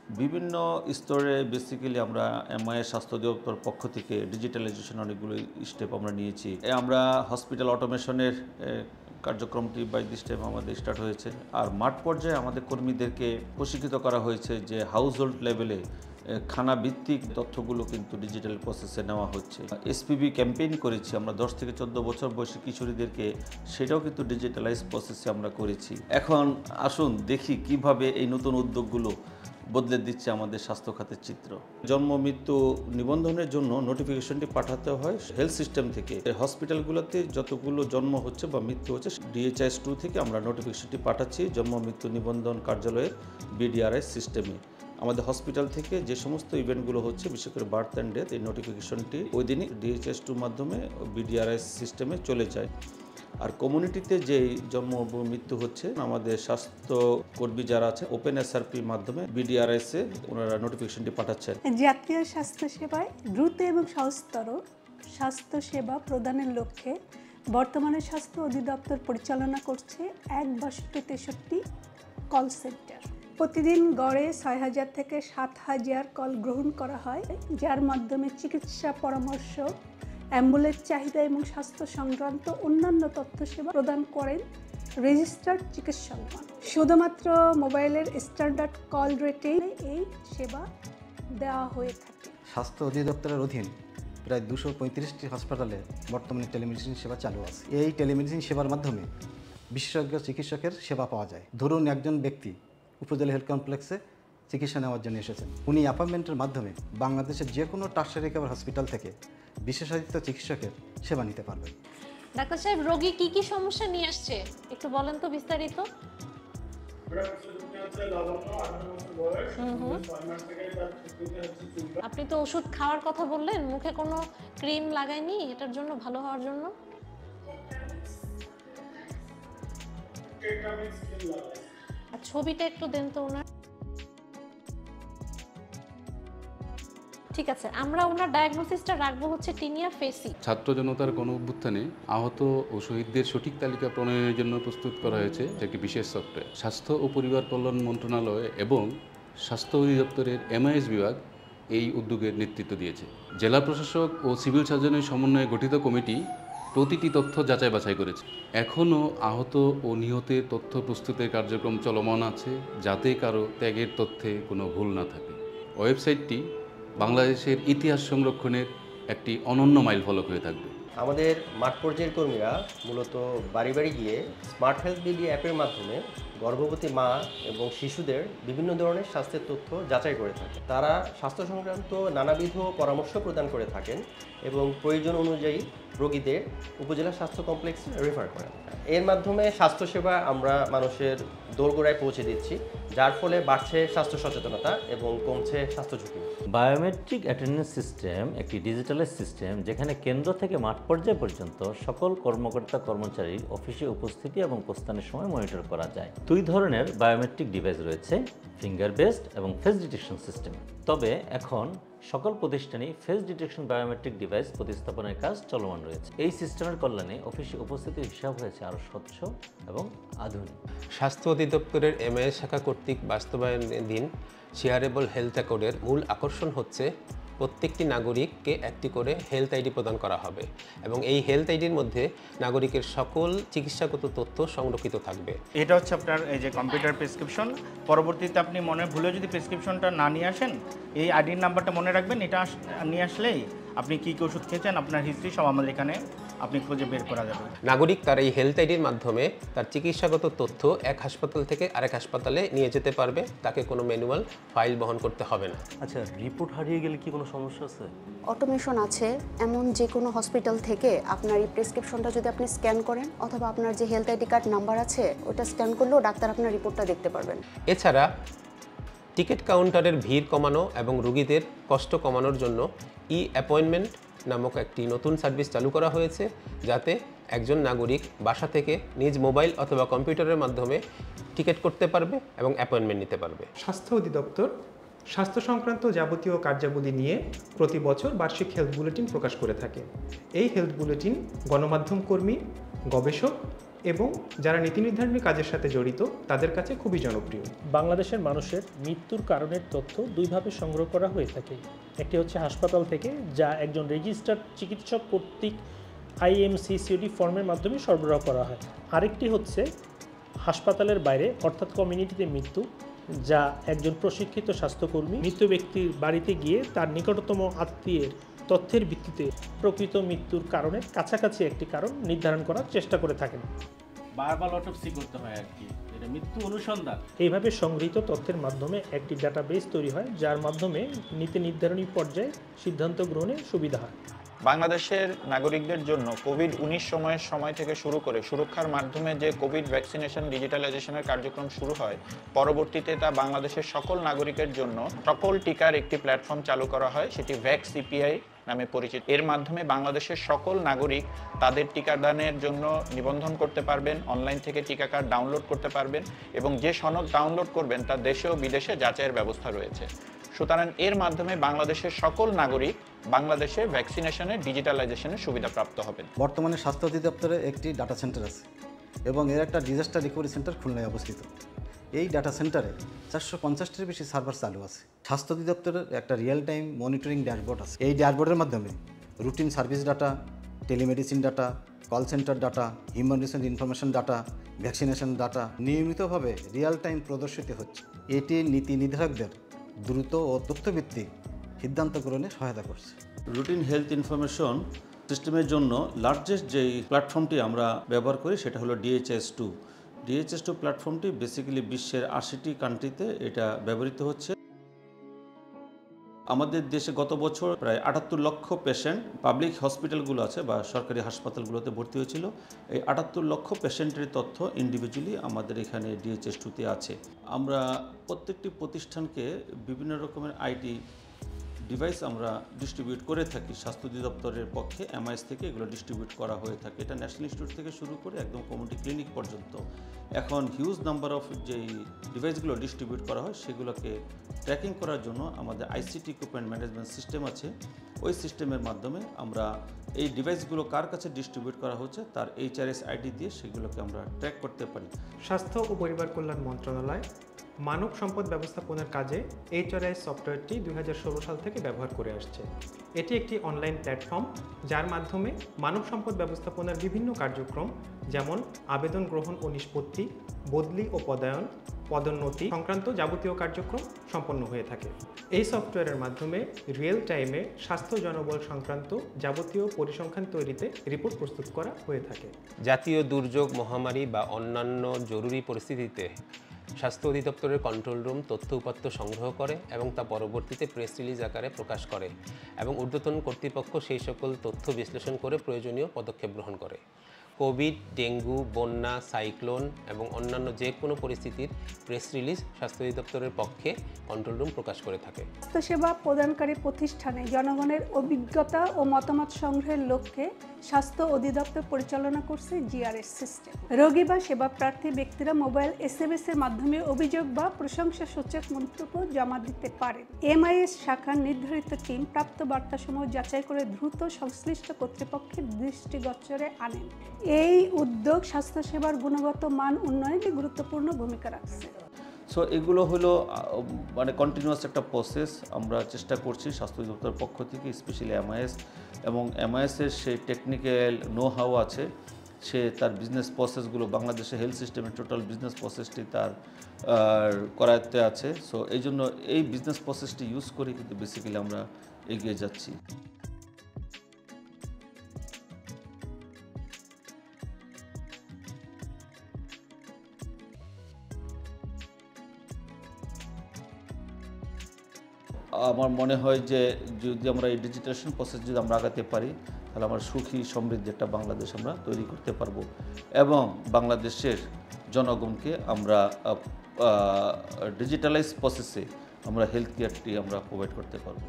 বিভিন্ন স্তরে বেসিক্যালি আমরা এমআইএস স্বাস্থ্য অধিদপ্তর পক্ষ থেকে ডিজিটালাইজেশন অনেকগুলো স্টেপ আমরা নিয়েছি। আমরা হসপিটাল অটোমেশনের কার্যক্রমটি বাই দিস স্টেপ আমাদের স্টার্ট হয়েছে। আর মাঠ পর্যায়ে আমাদের কর্মীদেরকে প্রশিক্ষিত করা হয়েছে যে হাউস হোল্ড লেভেলে খানা ভিত্তিক তথ্যগুলো কিন্তু ডিজিটাল প্রসেসে নেওয়া হচ্ছে। এসপিবি ক্যাম্পেইন করেছি আমরা 10 থেকে 14 বছর বয়সী কিশোরীদেরকে, সেটাও কিন্তু ডিজিটালাইজ প্রসেসে আমরা করেছি। এখন আসুন দেখি কিভাবে এই নতুন উদ্যোগগুলো বদলে দিচ্ছে আমাদের স্বাস্থ্য খাতের চিত্র। জন্ম মৃত্যু নিবন্ধনের জন্য নোটিফিকেশনটি পাঠাতে হয় হেলথ সিস্টেম থেকে। হসপিটালগুলোতে যতগুলো জন্ম হচ্ছে বা মৃত্যু হচ্ছে DHIS2 থেকে আমরা নোটিফিকেশনটি পাঠাচ্ছি জন্ম মৃত্যু নিবন্ধন কার্যালয়ের BDRS সিস্টেমে। আমাদের হসপিটাল থেকে যে সমস্ত ইভেন্টগুলো হচ্ছে বিশেষ করে বার্থ অ্যান্ড ডেথ, এই নোটিফিকেশনটি ওই দিনই DHIS2 মাধ্যমে BDRS সিস্টেমে চলে যায়। আর কমিউনিটিতে যেই জন্ম মৃত্যু হচ্ছে আমাদের স্বাস্থ্যকর্মী যারা আছে ওপেন SRP মাধ্যমে BDRS-এ ওনারা নোটিফিকেশনটি পাঠাচ্ছেন। জাতীয় স্বাস্থ্যসেবায় দ্রুত এবং সহজতর স্বাস্থ্যসেবা প্রদানের লক্ষ্যে বর্তমানে স্বাস্থ্য অধিদপ্তর পরিচালনা করছে 1/63 কল সেন্টার। প্রতিদিন গড়ে 6000 থেকে 7000 কল গ্রহণ করা হয়, যার মাধ্যমে চিকিৎসা পরামর্শ, অ্যাম্বুলেন্স চাহিদা এবং স্বাস্থ্য সংক্রান্ত অন্যান্য তথ্য সেবা প্রদান করেন রেজিস্টার্ড চিকিৎসকগণ। শুধুমাত্র মোবাইলের স্ট্যান্ডার্ড কল রেটেই এই সেবা দেওয়া হয়ে থাকে। স্বাস্থ্য অধিদপ্তরের অধীন প্রায় 235টি হাসপাতালে বর্তমানে টেলিমেডিসিন সেবা চালু আছে। এই টেলিমেডিসিন সেবার মাধ্যমে বিশেষজ্ঞ চিকিৎসকের সেবা পাওয়া যায়। ধরুন একজন ব্যক্তি উপজেলা হেলথ কমপ্লেক্সে চিকিৎসা নেওয়ার জন্য এসেছেন, উনি অ্যাপয়েন্টমেন্টের মাধ্যমে বাংলাদেশের যে কোনো টার্সিয়ারি কেয়ার হসপিটাল থেকে বিশেষায়িত চিকিৎসকের সেবা নিতে পারবেন। ডাক্তার সাহেব, রোগী কি কি সমস্যা নিয়ে আসছে একটু বলেন তো বিস্তারিত। আপনি তো ওষুধ খাওয়ার কথা বললেন, মুখে কোনো ক্রিম লাগায়নি এটার জন্য, ভালো হওয়ার জন্য? আর ছবিটা একটু দেন তো ওনার। ঠিক আছে, আমরা ওনার ডায়াগনোসিসটা রাখবো হচ্ছে টিনিয়া ফেসি। ছাত্র জনতার গণ অভ্যুত্থানে আহত ও শহীদদের সঠিক তালিকা প্রণয়নের জন্য প্রস্তুত করা হয়েছে একটি বিশেষ সফটওয়্যার। স্বাস্থ্য ও পরিবার কল্যাণ মন্ত্রণালয় এবং স্বাস্থ্য অধিদপ্তরের MIS বিভাগ এই উদ্যোগের নেতৃত্ব দিয়েছে। জেলা প্রশাসক ও সিভিল সার্জনের সমন্বয়ে গঠিত কমিটি প্রতিটি তথ্য যাচাই বাছাই করেছে। এখনও আহত ও নিহতের তথ্য প্রস্তুতের কার্যক্রম চলমান আছে, যাতে কারো ত্যাগের তথ্যে কোনো ভুল না থাকে। ওয়েবসাইটটি বাংলাদেশের ইতিহাস সংরক্ষণের একটি অনন্য মাইলফলক হয়ে থাকবে। আমাদের মাঠ পর্যায়ের কর্মীরা মূলত বাড়ি বাড়ি গিয়ে স্মার্ট হেলথ বিডি অ্যাপের মাধ্যমে গর্ভবতী মা এবং শিশুদের বিভিন্ন ধরনের স্বাস্থ্যের তথ্য যাচাই করে থাকে। তারা স্বাস্থ্য সংক্রান্ত নানাবিধ পরামর্শ প্রদান করে থাকেন এবং প্রয়োজন অনুযায়ী রোগীদের উপজেলা স্বাস্থ্য কমপ্লেক্সে রেফার করেন। এর মাধ্যমে স্বাস্থ্যসেবা আমরা মানুষের দোরগোড়ায় পৌঁছে দিচ্ছি, যার ফলে বাড়ছে স্বাস্থ্য সচেতনতা এবং কমছে স্বাস্থ্য ঝুঁকি। বায়োমেট্রিক অ্যাটেন্ডেন্স সিস্টেম একটি ডিজিটালাইজ সিস্টেম, যেখানে কেন্দ্র থেকে মাঠ পর্যায় পর্যন্ত সকল কর্মকর্তা কর্মচারীর অফিসে উপস্থিতি এবং প্রস্থানের সময় মনিটর করা যায়। দুই ধরনের বায়োমেট্রিক ডিভাইস রয়েছে, ফিঙ্গার বেসড এবং ফেস ডিটেকশন সিস্টেম। তবে এখন সকল প্রতিষ্ঠানেই ফেস ডিটেকশন বায়োমেট্রিক ডিভাইস প্রতিস্থাপনের কাজ চলমান রয়েছে। এই সিস্টেমের কল্যাণে অফিসে উপস্থিতির হিসাব হয়েছে আরও স্বচ্ছ এবং আধুনিক। স্বাস্থ্য অধিদপ্তরের MIS শাখা কর্তৃক বাস্তবায়নাধীন শেয়ারেবল হেলথ অ্যাকাউন্টের মূল আকর্ষণ হচ্ছে প্রত্যেকটি নাগরিককে একটি করে হেলথ আইডি প্রদান করা হবে এবং এই হেলথ আইডির মধ্যে নাগরিকের সকল চিকিৎসাগত তথ্য সংরক্ষিত থাকবে। এটা হচ্ছে আপনার এই যে কম্পিউটার প্রেসক্রিপশন। পরবর্তীতে আপনি মনে ভুলে যদি প্রেসক্রিপশনটা না নিয়ে আসেন, এই আইডির নাম্বারটা মনে রাখবেন। এটা নিয়ে আসলেই আপনি কী কী ওষুধ খেয়েছেন আপনার হিস্ট্রি সব আমাদের এখানে আপনি খুঁজে বের করা যাবে। নাগরিক তার এই হেলথ আইডির মাধ্যমে তার চিকিৎসাগত তথ্য এক হাসপাতাল থেকে আরেক হাসপাতালে নিয়ে যেতে পারবে, তাকে কোনো ম্যানুয়াল ফাইল বহন করতে হবে না। আচ্ছা, রিপোর্ট হারিয়ে গেলে কি কোনো সমস্যা আছে? অটোমেশন আছে, এমন যে কোনো হসপিটাল থেকে আপনার এই প্রেসক্রিপশনটা যদি আপনি স্ক্যান করেন অথবা আপনার যে হেলথ আইডি কার্ড নাম্বার আছে ওটা স্ক্যান করলেও ডাক্তার আপনার রিপোর্টটা দেখতে পারবেন। এছাড়া টিকিট কাউন্টারের ভিড় কমানো এবং রোগীদের কষ্ট কমানোর জন্য অ্যাপয়েন্টমেন্ট নামক একটি নতুন সার্ভিস চালু করা হয়েছে, যাতে একজন নাগরিক বাসা থেকে নিজ মোবাইল অথবা কম্পিউটারের মাধ্যমে টিকিট করতে পারবে এবং অ্যাপয়েন্টমেন্ট নিতে পারবে। স্বাস্থ্য অধিদপ্তর স্বাস্থ্য সংক্রান্ত যাবতীয় কার্যাবলী নিয়ে প্রতি বছর বার্ষিক হেলথ বুলেটিন প্রকাশ করে থাকে। এই হেলথ বুলেটিন গণমাধ্যম কর্মী, গবেষক এবং যারা নীতি নির্ধারণী কাজের সাথে জড়িত তাদের কাছে খুবই জনপ্রিয়। বাংলাদেশের মানুষের মৃত্যুর কারণের তথ্য দুইভাবে সংগ্রহ করা হয়ে থাকে। একটি হচ্ছে হাসপাতাল থেকে, যা একজন রেজিস্টার্ড চিকিৎসক কর্তৃক IMCCD ফর্মের মাধ্যমে সরবরাহ করা হয়। আরেকটি হচ্ছে হাসপাতালের বাইরে অর্থাৎ কমিউনিটিতে মৃত্যু, যা একজন প্রশিক্ষিত স্বাস্থ্যকর্মী মৃত ব্যক্তির বাড়িতে গিয়ে তার নিকটতম আত্মীয়ের তথ্যের ভিত্তিতে প্রকৃত মৃত্যুর কারণের কাছাকাছি একটি কারণ নির্ধারণ করার চেষ্টা করে থাকেন। বারবার অটোপসি করতে হয় আর কি, এটা মৃত্যু অনুসন্ধান। এইভাবে সংগৃহীত তথ্যের মাধ্যমে একটি ডাটাবেস তৈরি হয়, যার মাধ্যমে নীতি নির্ধারণী পর্যায়ে সিদ্ধান্ত গ্রহণে সুবিধা হয়। বাংলাদেশের নাগরিকদের জন্য কোভিড-19 সময় থেকে শুরু করে সুরক্ষার মাধ্যমে যে কোভিড ভ্যাকসিনেশন ডিজিটালাইজেশনের কার্যক্রম শুরু হয়, পরবর্তীতে তা বাংলাদেশের সকল নাগরিকের জন্য সকল টিকার একটি প্ল্যাটফর্ম চালু করা হয়, সেটি ভ্যাক্স CPI নামে পরিচিত। এর মাধ্যমে বাংলাদেশের সকল নাগরিক তাদের টিকাদানের জন্য নিবন্ধন করতে পারবেন, অনলাইন থেকে টিকা কার্ড ডাউনলোড করতে পারবেন এবং যে সনদ ডাউনলোড করবেন তা দেশে ও বিদেশে যাচাইয়ের ব্যবস্থা রয়েছে। সুতরাং এর মাধ্যমে বাংলাদেশের সকল নাগরিক বাংলাদেশে ভ্যাকসিনেশনের ডিজিটালাইজেশনের সুবিধাপ্রাপ্ত হবেন। বর্তমানে স্বাস্থ্য অধিদপ্তরে একটি ডাটা সেন্টার আছে এবং এর একটা ডিজাস্টার রিকভারি সেন্টার খুলনায় অবস্থিত। এই ডাটা সেন্টারে 450টির বেশি সার্ভার চালু আছে। স্বাস্থ্য অধিদপ্তরের একটা রিয়েল টাইম মনিটরিং ড্যাশবোর্ড আছে। এই ড্যাশবোর্ডের মাধ্যমে routine service data, telemedicine data, call centre data, human resource information data, vaccination data নিয়মিতভাবে রিয়েল টাইম প্রদর্শিত হচ্ছে। এটি নীতি নির্ধারকদের দ্রুত ও তথ্যভিত্তিক সিদ্ধান্ত গ্রহণে সহায়তা করছে। রুটিন হেলথ ইনফরমেশন সিস্টেমের জন্য লার্জেস্ট যেই প্ল্যাটফর্মটি আমরা ব্যবহার করি সেটা হলো DHIS2। DHIS2 প্ল্যাটফর্মটি বেসিক্যালি বিশ্বের 80টি কান্ট্রিতে এটা ব্যবহৃত হচ্ছে। আমাদের দেশে গত বছর প্রায় 78 লক্ষ পেশেন্ট পাবলিক হসপিটালগুলো আছে বা সরকারি হাসপাতালগুলোতে ভর্তি হয়েছিল। এই 78 লক্ষ পেশেন্টের তথ্য ইন্ডিভিজুয়ালি আমাদের এখানে DHIS2তে আছে। আমরা প্রত্যেকটি প্রতিষ্ঠানকে বিভিন্ন রকমের IT ডিভাইস আমরা ডিস্ট্রিবিউট করে থাকি। স্বাস্থ্য অধিদপ্তরের পক্ষে MIS থেকে এগুলো ডিস্ট্রিবিউট করা হয়ে থাকে। এটা ন্যাশনাল ইনস্টিটিউট থেকে শুরু করে একদম কমিউনিটি ক্লিনিক পর্যন্ত এখন হিউজ নাম্বার অফ যেই ডিভাইসগুলো ডিস্ট্রিবিউট করা হয় সেগুলোকে ট্র্যাকিং করার জন্য আমাদের ICT ইকুইপমেন্ট ম্যানেজমেন্ট সিস্টেম আছে। ওই সিস্টেমের মাধ্যমে আমরা এই ডিভাইসগুলো কার কাছে ডিস্ট্রিবিউট করা হচ্ছে তার HRS ID দিয়ে সেগুলোকে আমরা ট্র্যাক করতে পারি। স্বাস্থ্য ও পরিবার কল্যাণ মন্ত্রণালয় মানব সম্পদ ব্যবস্থাপনার কাজে HRIS সফটওয়্যারটি 2016 সাল থেকে ব্যবহার করে আসছে। এটি একটি অনলাইন প্ল্যাটফর্ম যার মাধ্যমে মানব সম্পদ ব্যবস্থাপনার বিভিন্ন কার্যক্রম যেমন আবেদন গ্রহণ ও নিষ্পত্তি, বদলি ও পদায়ন, পদোন্নতি সংক্রান্ত যাবতীয় কার্যক্রম সম্পন্ন হয়ে থাকে। এই সফটওয়্যারের মাধ্যমে রিয়েল টাইমে স্বাস্থ্য জনবল সংক্রান্ত যাবতীয় পরিসংখ্যান তৈরিতে রিপোর্ট প্রস্তুত করা হয়ে থাকে। জাতীয় দুর্যোগ, মহামারী বা অন্যান্য জরুরি পরিস্থিতিতে স্বাস্থ্য অধিদপ্তরের কন্ট্রোল রুম তথ্য উপাত্ত সংগ্রহ করে এবং তা পরবর্তীতে প্রেস রিলিজ আকারে প্রকাশ করে এবং ঊর্ধ্বতন কর্তৃপক্ষ সেই সকল তথ্য বিশ্লেষণ করে প্রয়োজনীয় পদক্ষেপ গ্রহণ করে। কোভিড, ডেঙ্গু, বন্যা, সাইক্লোন এবং অন্যান্য যে কোনো পরিস্থিতির প্রেস রিলিজ স্বাস্থ্য অধিদপ্তরের পক্ষে কন্ট্রোল রুম প্রকাশ করে থাকে। স্বাস্থ্যসেবা প্রদানকারী প্রতিষ্ঠানে জনগণের অভিজ্ঞতা ও মতামত সংগ্রহের লক্ষ্যে স্বাস্থ্য অধিদপ্তর পরিচালনা করছে GRS সিস্টেম। রোগী বা সেবা প্রার্থী ব্যক্তিরা মোবাইল SMS এর মাধ্যমে অভিযোগ বা প্রশংসাসূচক মন্তব্য জমা দিতে পারেন। MIS শাখার নির্ধারিত টিম প্রাপ্ত বার্তাসমূহ যাচাই করে দ্রুত সংশ্লিষ্ট কর্তৃপক্ষের দৃষ্টিগোচরে আনেন। এই উদ্যোগ স্বাস্থ্যসেবার গুণগত মান উন্নয়নে গুরুত্বপূর্ণ ভূমিকা রাখছে। সো এগুলো হলো মানে কন্টিনিউয়াস একটা প্রসেস। আমরা চেষ্টা করছি স্বাস্থ্য অধিদপ্তরের পক্ষ থেকে, স্পেশালি MIS এবং MIS-এর সেই টেকনিক্যাল নো হাউ আছে, সে তার বিজনেস প্রসেসগুলো বাংলাদেশের হেলথ সিস্টেমের টোটাল বিজনেস প্রসেসটি তার করাতে আছে। সো এই জন্য এই বিজনেস প্রসেসটি ইউজ করে কিন্তু বেসিক্যালি আমরা এগিয়ে যাচ্ছি। আমার মনে হয় যে যদি আমরা এই ডিজিটালাইজেশন প্রসেস যদি আমরা আগাতে পারি তাহলে আমরা সুখী সমৃদ্ধ একটা বাংলাদেশ আমরা তৈরি করতে পারবো এবং বাংলাদেশের জনগণকে আমরা ডিজিটালাইজ প্রসেসে আমরা হেলথ কেয়ারটি আমরা প্রোভাইড করতে পারবো।